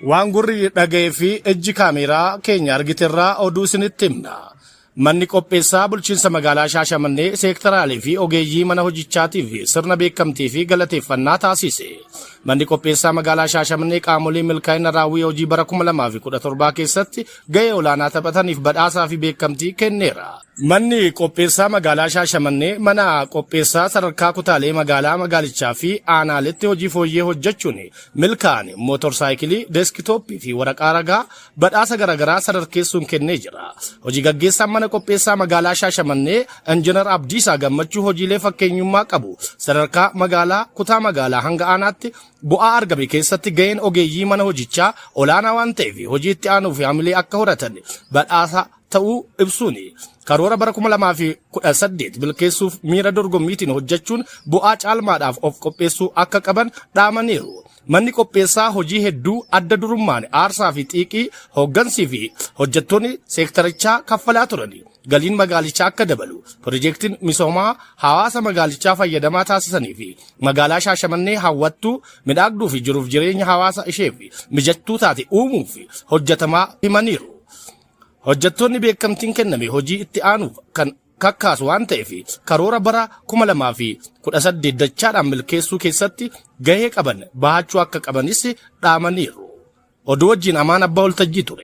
Waan gurri dhaga'ee fi ejji kaameeraa keenya argiterraa oduu isinitti himna. Manni qopheessaa bulchiinsa magaalaa Shaashamannee seektaraalee fi ogeeyyii mana hojichaatiif sirna beekamtii fi galateeffannaa taasise. Manni qopheessaa magaalaa Shaashamannee qaamolee milkaa'ina raawwii hojii bara 2017 keessatti gahee olaanaa taphataniif badhaasaa fi beekamtii kenneera. Manni qopheessaa magaalaa Shaashamannee mana qopheessaa sadarkaa kutaalee magaalichaa fi aanaaletti hojii fooyyee hojjechuun milkaa'an mootorsaayikilii, deeskitooppii fi waraqaa ragaa badhaasa garaagaraa sadarkeessuun kennee jira. Hojii gaggeessaan mana qopheessaa magaalaa Shaashamannee Injiinar Abdiisaa Gammachuu hojiilee fakkeenyummaa qabu sadarkaa magaalaa kutaa magaalaa hanga aanaatti bu'aa argame keessatti gaheen ogeeyyii mana hojichaa olaanaa waan ta'eef hojii itti aanuu fi hamilee akka horatan badhaasa ta'uu ibsuun karoora bara 2018 milkeessuuf miira dorgommiitiin hojjechuun bu'aa caalmaadhaaf of qopheessuu akka qaban dhaamaniiru. Manni qopheessaa hojii hedduu adda durummaan aarsaa fi xiiqii hooggansii fi hojjettoonni seektarichaa kaffalaa turani. Galiin magaalichaa akka dabalu piroojeektiin misoomaa hawaasa magaalichaa fayyadamaa taasisanii fi magaalaa Shaashamannee hawwattuu midhaagduu fi jiruuf jireenya hawaasa isheef mijattuu taate uumuuf hojjetamaa himaniiru. Hojjettoonni beekamtiin kenname hojii itti aanuuf kan kakkaasu waan ta'eef karoora bara 2018 dachaadhaan milkeessuu keessatti gahee qaban bahachuu akka qabanis dhaamaniiru. Oduu wajjin Amaan Abbaa Waltajjii ture.